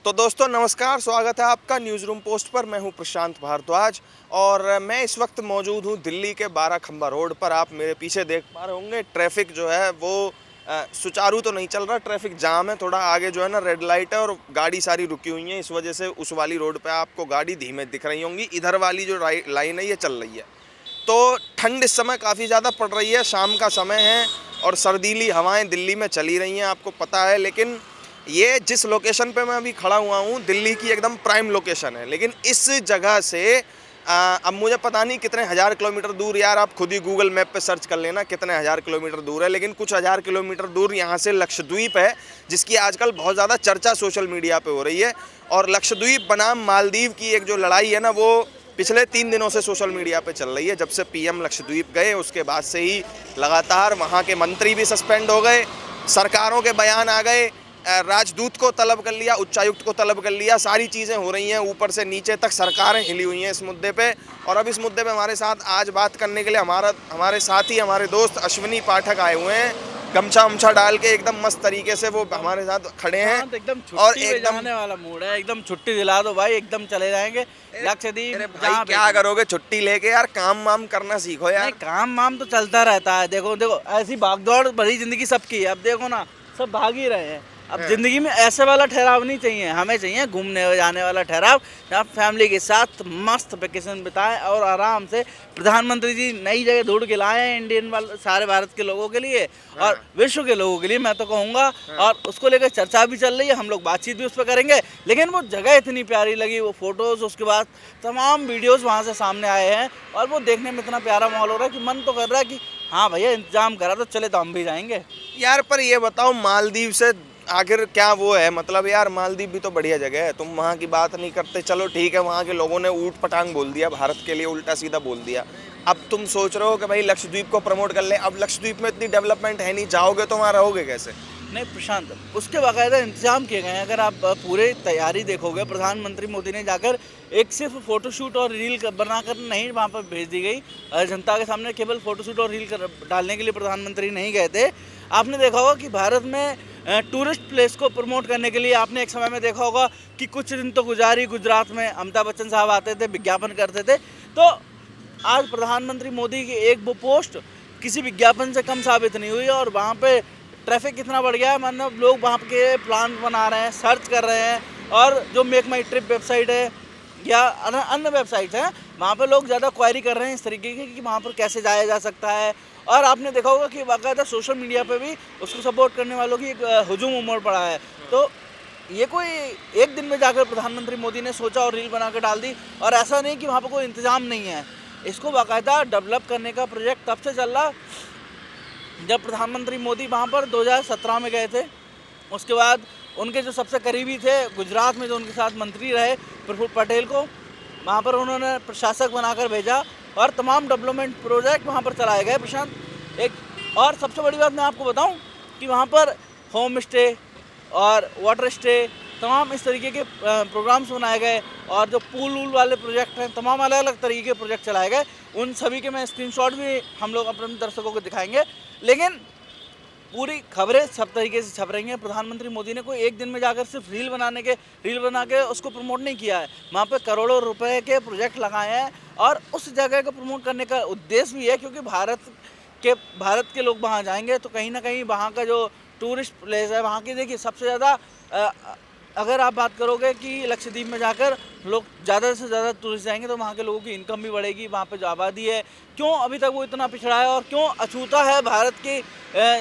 तो दोस्तों नमस्कार, स्वागत है आपका न्यूज़ रूम पोस्ट पर। मैं हूं प्रशांत भारद्वाज और मैं इस वक्त मौजूद हूं दिल्ली के 12 खंबा रोड पर। आप मेरे पीछे देख पा रहे होंगे ट्रैफिक जो है वो सुचारू तो नहीं चल रहा, ट्रैफिक जाम है। थोड़ा आगे जो है ना रेड लाइट है और गाड़ी सारी रुकी हुई है, इस वजह से उस वाली रोड पे आपको गाड़ी धीमे दिख रही होंगी। इधर वाली जो लाइन है ये चल रही है। तो ठंड इस समय काफ़ी ज़्यादा पड़ रही है, शाम का समय है और सर्दीली हवाएं दिल्ली में चली रही हैं, आपको पता है। लेकिन ये जिस लोकेशन पे मैं अभी खड़ा हुआ हूँ दिल्ली की एकदम प्राइम लोकेशन है, लेकिन इस जगह से अब मुझे पता नहीं कितने हज़ार किलोमीटर दूर, यार आप खुद ही गूगल मैप पे सर्च कर लेना कितने हज़ार किलोमीटर दूर है, लेकिन कुछ हज़ार किलोमीटर दूर यहाँ से लक्षद्वीप है, जिसकी आजकल बहुत ज़्यादा चर्चा सोशल मीडिया पे हो रही है। और लक्षद्वीप बनाम मालदीव की एक जो लड़ाई है ना, वो पिछले 3 दिनों से सोशल मीडिया पे चल रही है। जब से पीएम लक्षद्वीप गए उसके बाद से ही लगातार वहाँ के मंत्री भी सस्पेंड हो गए, सरकारों के बयान आ गए, राजदूत को तलब कर लिया, उच्चायुक्त को तलब कर लिया, सारी चीज़ें हो रही हैं, ऊपर से नीचे तक सरकारें हिली हुई हैं इस मुद्दे पे। और अब इस मुद्दे पे हमारे साथ आज बात करने के लिए हमारे साथ ही हमारे दोस्त अश्विनी पाठक आए हुए हैं। गमछा उमछा डाल के एकदम मस्त तरीके से वो हमारे साथ खड़े हैं। तो एकदम और छुट्टी पे जाने वाला मूड है, एकदम छुट्टी दिला दो भाई, एकदम चले जाएंगे लक्षद्वीप। अरे भाई क्या करोगे छुट्टी लेके, यार काम वाम करना सीखो यार। नहीं, काम वाम तो चलता रहता है। देखो देखो ऐसी भागदौड़ भरी जिंदगी सबकी है। अब देखो ना, सब भाग ही रहे हैं। अब जिंदगी में ऐसे वाला ठहराव नहीं चाहिए, हमें चाहिए घूमने जाने वाला ठहराव, जहाँ फैमिली के साथ मस्त वेकेशन बिताएं और आराम से। प्रधानमंत्री जी नई जगह ढूंढ के लाए हैं इंडियन वाले, सारे भारत के लोगों के लिए और विश्व के लोगों के लिए, मैं तो कहूँगा। और उसको लेकर चर्चा भी चल रही है, हम लोग बातचीत भी उस पर करेंगे। लेकिन वो जगह इतनी प्यारी लगी, वो फोटोज़, उसके बाद तमाम वीडियोज़ वहाँ से सामने आए हैं और वो देखने में इतना प्यारा माहौल हो रहा है कि मन तो कर रहा है कि हाँ भैया इंतजाम करा तो चले, तो हम भी जाएंगे यार। पर ये बताओ मालदीव से आखिर क्या वो है, मतलब यार मालदीव भी तो बढ़िया जगह है, तुम वहाँ की बात नहीं करते। चलो ठीक है, वहाँ के लोगों ने ऊट पटांग बोल दिया, भारत के लिए उल्टा सीधा बोल दिया। अब तुम सोच रहे हो कि भाई लक्षद्वीप को प्रमोट कर ले। अब लक्षद्वीप में इतनी डेवलपमेंट है नहीं, जाओगे तो वहाँ रहोगे कैसे? नहीं प्रशांत, उसके बाकायदा इंतजाम किए गए हैं। अगर आप पूरे तैयारी देखोगे, प्रधानमंत्री मोदी ने जाकर एक सिर्फ फोटोशूट और रील बनाकर नहीं वहाँ पर भेज दी गई जनता के सामने, केवल फोटोशूट और रील डालने के लिए प्रधानमंत्री नहीं गए थे। आपने देखा होगा कि भारत में टूरिस्ट प्लेस को प्रमोट करने के लिए आपने एक समय में देखा होगा कि कुछ दिन तो गुजारी गुजरात में, अमिताभ बच्चन साहब आते थे, विज्ञापन करते थे। तो आज प्रधानमंत्री मोदी की एक वो पोस्ट किसी विज्ञापन से कम साबित नहीं हुई और वहाँ पे ट्रैफिक कितना बढ़ गया है। मतलब लोग वहाँ के प्लान बना रहे हैं, सर्च कर रहे हैं, और जो मेक माई ट्रिप वेबसाइट है या अन्य वेबसाइट हैं, वहाँ पे लोग ज़्यादा क्वायरी कर रहे हैं इस तरीके की कि वहाँ पर कैसे जाया जा सकता है। और आपने देखा होगा कि बाकायदा सोशल मीडिया पे भी उसको सपोर्ट करने वालों की एक हुजूम उमड़ पड़ा है। तो ये कोई एक दिन में जाकर प्रधानमंत्री मोदी ने सोचा और रील बना कर डाल दी, और ऐसा नहीं कि वहाँ पर कोई इंतज़ाम नहीं है। इसको बाकायदा डेवलप करने का प्रोजेक्ट तब से चल रहा जब प्रधानमंत्री मोदी वहाँ पर 2017 में गए थे। उसके बाद उनके जो सबसे करीबी थे गुजरात में, जो उनके साथ मंत्री रहे प्रफुल्ल पटेल को वहाँ पर उन्होंने प्रशासक बनाकर भेजा और तमाम डेवलपमेंट प्रोजेक्ट वहाँ पर चलाए गए प्रशांत। एक और सबसे बड़ी बात मैं आपको बताऊँ कि वहाँ पर होम स्टे और वाटर स्टे, तमाम इस तरीके के प्रोग्राम्स बनाए गए, और जो पूल वूल वाले प्रोजेक्ट हैं, तमाम अलग अलग तरीके के प्रोजेक्ट चलाए गए। उन सभी के मैं स्क्रीनशॉट भी हम लोग अपने दर्शकों को दिखाएंगे। लेकिन पूरी खबरें सब तरीके से छप रही हैं। प्रधानमंत्री मोदी ने कोई एक दिन में जाकर सिर्फ रील बना के उसको प्रमोट नहीं किया है। वहाँ पे करोड़ों रुपए के प्रोजेक्ट लगाए हैं और उस जगह को प्रमोट करने का उद्देश्य भी है, क्योंकि भारत के लोग वहाँ जाएंगे तो कहीं ना कहीं वहाँ का जो टूरिस्ट प्लेस है वहाँ की, देखिए सबसे ज़्यादा अगर आप बात करोगे कि लक्षद्वीप में जाकर लोग ज़्यादा से ज़्यादा टूरिस्ट जाएंगे तो वहाँ के लोगों की इनकम भी बढ़ेगी। वहाँ पे जो आबादी है, क्यों अभी तक वो इतना पिछड़ा है और क्यों अछूता है भारत के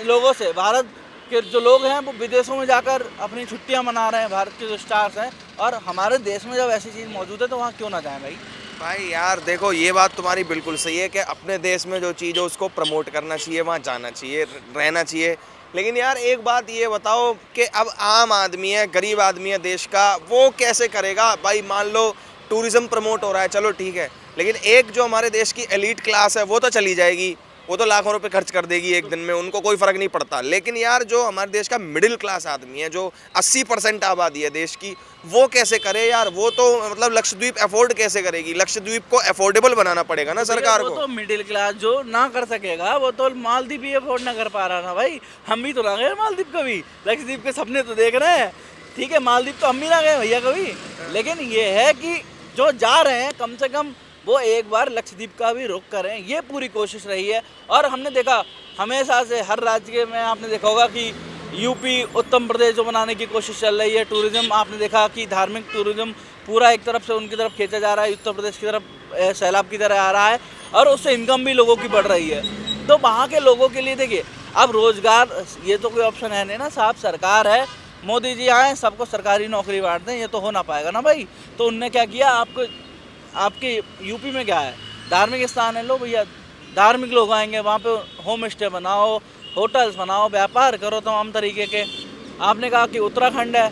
लोगों से। भारत के जो लोग हैं वो विदेशों में जाकर अपनी छुट्टियाँ मना रहे हैं, भारत के जो स्टार्स हैं, और हमारे देश में जब ऐसी चीज़ मौजूद है तो वहाँ क्यों ना जाएँ भाई यार देखो, ये बात तुम्हारी बिल्कुल सही है कि अपने देश में जो चीज़ है उसको प्रमोट करना चाहिए, वहाँ जाना चाहिए, रहना चाहिए। लेकिन यार एक बात ये बताओ कि अब आम आदमी है, गरीब आदमी है देश का, वो कैसे करेगा भाई? मान लो टूरिज़्म प्रमोट हो रहा है, चलो ठीक है, लेकिन एक जो हमारे देश की एलीट क्लास है वो तो चली जाएगी, वो तो लाखों रुपए खर्च कर देगी एक दिन में, उनको कोई फ़र्क नहीं पड़ता। लेकिन यार जो हमारे देश का मिडिल क्लास आदमी है, जो 80% आबादी है देश की, वो कैसे करे यार? वो तो मतलब लक्षद्वीप अफोर्ड कैसे करेगी? लक्षद्वीप को अफोर्डेबल बनाना पड़ेगा ना सरकार को। वो तो मिडिल क्लास जो ना कर सकेगा वो तो मालदीव भी अफोर्ड ना कर पा रहा था भाई। हम भी तो ना गए मालदीव कभी, लक्षद्वीप के सपने तो देख रहे हैं। ठीक है, मालदीव तो हम भी ना गए भैया कभी, लेकिन ये है कि जो जा रहे हैं कम से कम वो एक बार लक्षद्वीप का भी रुख करें, ये पूरी कोशिश रही है। और हमने देखा हमेशा से हर राज्य में आपने देखा होगा कि यूपी उत्तर प्रदेश जो बनाने की कोशिश चल रही है। टूरिज्म आपने देखा कि धार्मिक टूरिज्म पूरा एक तरफ से उनकी तरफ खींचा जा रहा है, उत्तर प्रदेश की तरफ सैलाब की तरह आ रहा है, और उससे इनकम भी लोगों की बढ़ रही है। तो वहाँ के लोगों के लिए देखिए अब रोजगार ये तो कोई ऑप्शन है नहीं ना साहब, सरकार है, मोदी जी आए सबको सरकारी नौकरी बांट दें, ये तो हो ना पाएगा ना भाई। तो उनने क्या किया, आपको आपके यूपी में क्या है, धार्मिक स्थान है, लो भैया धार्मिक लोग आएंगे वहाँ पे होम स्टे बनाओ, होटल्स बनाओ, व्यापार करो तमाम तरीके के। आपने कहा कि उत्तराखंड है,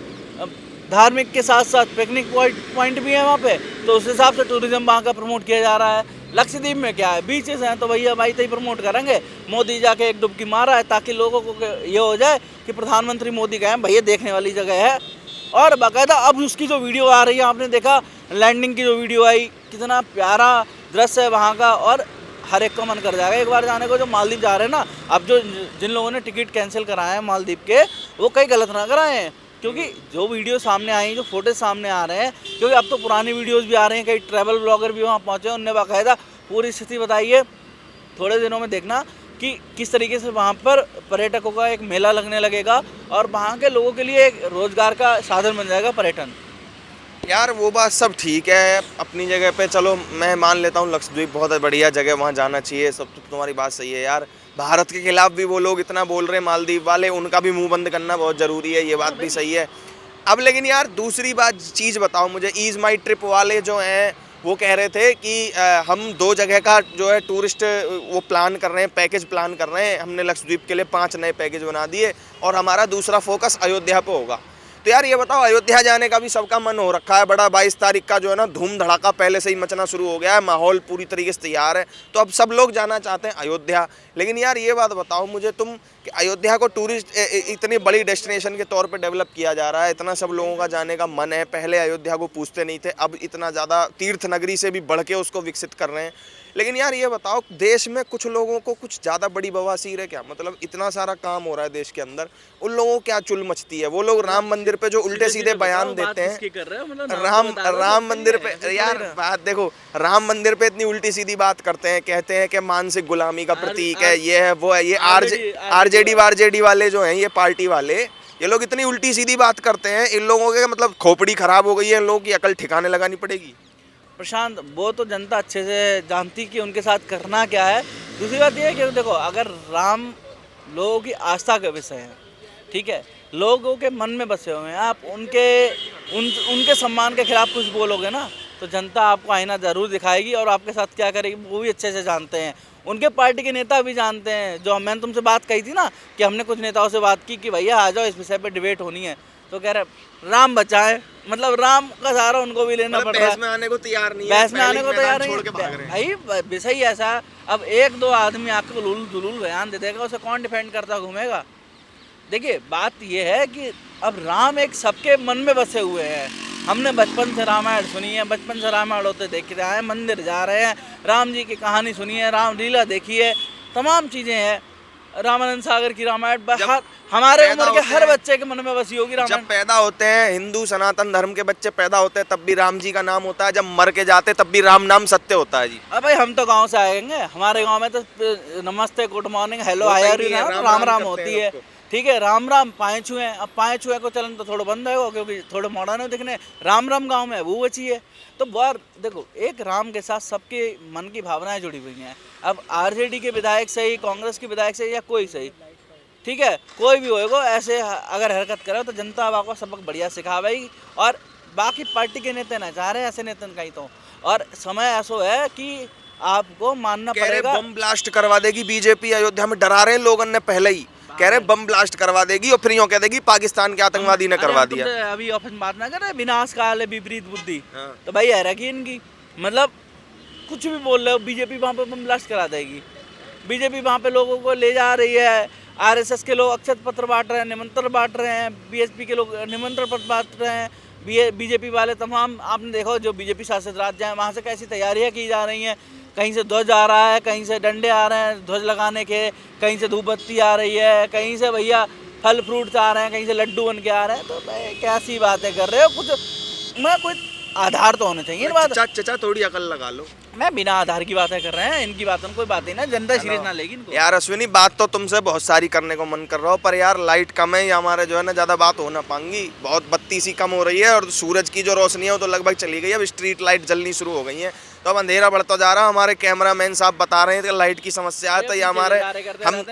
धार्मिक के साथ साथ पिकनिक पॉइंट भी है वहाँ पे, तो उस हिसाब से टूरिज्म वहाँ का प्रमोट किया जा रहा है। लक्षद्वीप में क्या है, बीचेस हैं, तो भैया भाई तो ही प्रमोट करेंगे। मोदी जाके एक डुबकी मारा है ताकि लोगों को ये हो जाए कि प्रधानमंत्री मोदी गए हैं, भैया देखने वाली जगह है। और बाकायदा अब उसकी जो वीडियो आ रही है, आपने देखा लैंडिंग की जो वीडियो आई, कितना प्यारा दृश्य है वहाँ का, और हर एक का मन कर जाएगा एक बार जाने को। जो मालदीव जा रहे हैं ना, अब जो जिन लोगों ने टिकट कैंसिल कराए हैं मालदीव के, वो कहीं गलत ना कराए हैं, क्योंकि जो वीडियो सामने आई, जो फोटोज सामने आ रहे हैं, क्योंकि अब तो पुरानी वीडियोस भी आ रहे हैं, कई ट्रैवल ब्लॉगर भी वहाँ पहुँचे, उनने बाकायदा पूरी स्थिति बताई है। थोड़े दिनों में देखना कि किस तरीके से वहाँ पर पर्यटकों का एक मेला लगने लगेगा, और वहाँ के लोगों के लिए एक रोजगार का साधन बन जाएगा पर्यटन। यार वो बात सब ठीक है अपनी जगह पे, चलो मैं मान लेता हूँ लक्षद्वीप बहुत बढ़िया जगह, वहाँ जाना चाहिए, सब तो तुम्हारी बात सही है यार। भारत के खिलाफ भी वो लोग इतना बोल रहे हैं मालदीव वाले, उनका भी मुंह बंद करना बहुत ज़रूरी है, ये बात भी सही है। अब लेकिन यार दूसरी बात चीज़ बताओ मुझे, ईज़ माई ट्रिप वाले जो हैं वो कह रहे थे कि हम 2 जगह का जो है टूरिस्ट वो प्लान कर रहे हैं, पैकेज प्लान कर रहे हैं। हमने लक्षद्वीप के लिए 5 नए पैकेज बना दिए और हमारा दूसरा फोकस अयोध्या पे होगा। तो यार ये बताओ, अयोध्या जाने का भी सबका मन हो रखा है, बड़ा 22 तारीख का जो है ना धूम धड़ाका पहले से ही मचना शुरू हो गया है, माहौल पूरी तरीके से तैयार है, तो अब सब लोग जाना चाहते हैं अयोध्या। लेकिन यार ये बात बताओ मुझे तुम कि अयोध्या को टूरिस्ट इतनी बड़ी डेस्टिनेशन के तौर पे डेवलप किया जा रहा है, इतना सब लोगों का जाने का मन है, पहले अयोध्या को पूछते नहीं थे, अब इतना ज़्यादा तीर्थ नगरी से भी बढ़ के उसको विकसित कर रहे हैं। लेकिन यार ये बताओ, देश में कुछ लोगों को कुछ ज़्यादा बड़ी बवासीर है क्या? मतलब इतना सारा काम हो रहा है देश के अंदर, उन लोगों को क्या चुल मचती है? वो लोग राम मंदिर पे जो उल्टे सीधे बयान देते हैं, राम मंदिर पे यार बात देखो, राम मंदिर पे इतनी उल्टी सीधी बात करते हैं, कहते हैं कि मानसिक गुलामी का प्रतीक है, ये है वो है, ये आरजेडी वाले जो हैं, ये पार्टी वाले, ये लोग इतनी उल्टी सीधी बात करते हैं, इन लोगों के मतलब खोपड़ी खराब हो गई है, इन लोगों की अकल ठिकाने लगानी पड़ेगी। प्रशांत, वो तो जनता अच्छे से जानती कि उनके साथ करना क्या है। दूसरी बात ये है कि देखो, अगर राम लोगों की आस्था का विषय है, ठीक है, लोगों के मन में बसे हुए हैं, आप उनके सम्मान के खिलाफ कुछ बोलोगे ना, तो जनता आपको आईना ज़रूर दिखाएगी, और आपके साथ क्या करेगी वो भी अच्छे से जानते हैं। उनके पार्टी के नेता भी जानते हैं। जो मैंने तुमसे बात कही थी ना कि हमने कुछ नेताओं से बात की कि भैया आ जाओ, इस विषय पे डिबेट होनी है, तो कह रहे राम बचाएं, मतलब राम का सहारा उनको भी लेना पड़ रहा है। बहस में आने को तैयार नहीं है, बहस में आने को तैयार नहीं छोड़ के भाग रहे हैं। भाई विषय ही ऐसा है, अब 1-2 आदमी आके जुलूल बयान दे देगा, उसे कौन डिफेंड करता घूमेगा? देखिए बात ये है कि अब राम एक सबके मन में बसे हुए हैं। हमने बचपन से रामायण सुनी है, बचपन से रामायण होते देख रहे हैं, मंदिर जा रहे हैं, राम जी की कहानी सुनी है, राम लीला देखी है, तमाम चीज़ें हैं। रामानंद सागर की रामायण हमारे उम्र के हर बच्चे के मन में बसी होगी रामायण। जब पैदा होते हैं हिंदू सनातन धर्म के बच्चे पैदा होते हैं तब भी राम जी का नाम होता है, जब मर के जाते तब भी राम नाम सत्य होता है जी। अब भाई हम तो गांव से आएंगे, हमारे गांव में तो नमस्ते, good morning, hello, hi are you, Ram Ram होती है, ठीक है, राम राम पाए छुए। अब पाए छुए को चलन तो थोड़ा बंद है, क्योंकि थोड़े मॉडर्न है दिखने, राम राम गांव में वो बची है। तो बार देखो, एक राम के साथ सबके मन की भावनाएं जुड़ी हुई हैं। अब आरजेडी के विधायक सही, कांग्रेस के विधायक सही, या कोई सही, ठीक है, कोई भी होएगा, ऐसे अगर हरकत करे तो जनता आपको सबक बढ़िया सिखावेगी। और बाकी पार्टी के नेता ना चाह रहे हैं ऐसे नेता कहीं तो, और समय ऐसा है कि आपको मानना पड़ेगा। बम ब्लास्ट करवा देगी बीजेपी अयोध्या में, डरा रहे हैं लोगों ने पहले ही, कह रहे बम ब्लास्ट करवा देगी और फिर यूं कह देगी पाकिस्तान के आतंकवादी ने करवा दिया। अभी ऑफिस बात ना कर रहे, विनाश काल है विपरीत बुद्धि, तो भाई है कि इनकी मतलब कुछ भी बोल रहे हो, बीजेपी वहाँ पे बम ब्लास्ट करा देगी। बीजेपी वहाँ पे लोगों को ले जा रही है, आरएसएस के लोग अक्षत पत्र बांट रहे हैं, निमंत्रण बांट रहे हैं, बीएसपी के लोग निमंत्रण पत्र बांट रहे हैं, बीजेपी वाले तमाम, आपने देखो जो बीजेपी शासित राज्य हैं वहाँ से कैसी तैयारियाँ की जा रही हैं। कहीं से ध्वज आ रहा है, कहीं से डंडे आ रहे हैं ध्वज लगाने के, कहीं से धूप बत्ती आ रही है, कहीं से भैया फल फ्रूट्स आ रहे हैं, कहीं से लड्डू बन के आ रहे हैं, तो भाई कैसी बातें कर रहे हो, कुछ मैं कोई आधार तो होना चाहिए इन बात। चचा चचा थोड़ी अकल लगा लो। मैं बिना आधार की बातें कर रहे हैं, इनकी बातों में कोई बात ही ना, जनता सीरियस ना लेगी इनको। यार अश्विनी, बात तो तुमसे बहुत सारी करने को मन कर रहा हो, पर यार लाइट कम है, या हमारे जो है ना ज़्यादा बात हो ना पाएंगी। बहुत बत्ती सी कम हो रही है, और सूरज की जो रोशनी है वो तो लगभग चली गई है। अब स्ट्रीट लाइट जलनी शुरू हो गई है, तो अब अंधेरा बढ़ता जा रहा है। हमारे कैमरामैन साहब बता रहे हैं कि लाइट की समस्या है, तो ये हमारे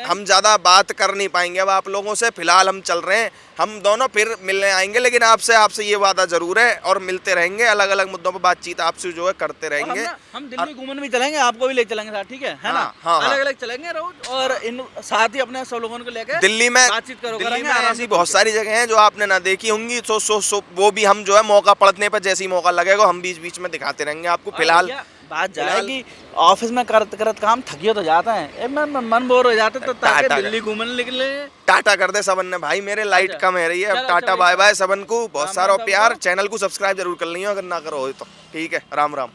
हम ज़्यादा बात कर नहीं पाएंगे अब आप लोगों से। फिलहाल हम चल रहे हैं, हम दोनों फिर मिलने आएंगे, लेकिन आपसे ये वादा जरूर है, और मिलते रहेंगे, अलग अलग मुद्दों पर बातचीत आपसे जो है करते रहेंगे। हम दिल्ली घूमने भी चलेंगे, आपको भी ले चलेंगे साथ, ठीक है ना? हाँ, हाँ। अलग अलग चलेंगे रोज, और इन साथ ही अपने सब लोगों को लेकर दिल्ली में बातचीत दिल्ली में ऐसी बहुत सारी जगह हैं जो आपने ना देखी होंगी, सो वो भी हम जो है मौका पड़ने पर जैसे ही मौका लगेगा हम बीच बीच में दिखाते रहेंगे आपको। फिलहाल बात जाए कि ऑफिस में करत करत काम थकियो तो जाता है, मन बोर हो जाता है, तो ताकि दिल्ली घूमने निकले। टाटा कर दे सबन ने भाई, मेरे लाइट कम है रही है अब। टाटा बाय बाय सबन को, बहुत सारा प्यार। चैनल को सब्सक्राइब जरूर कर लियो अगर ना करो तो। ठीक है, राम राम।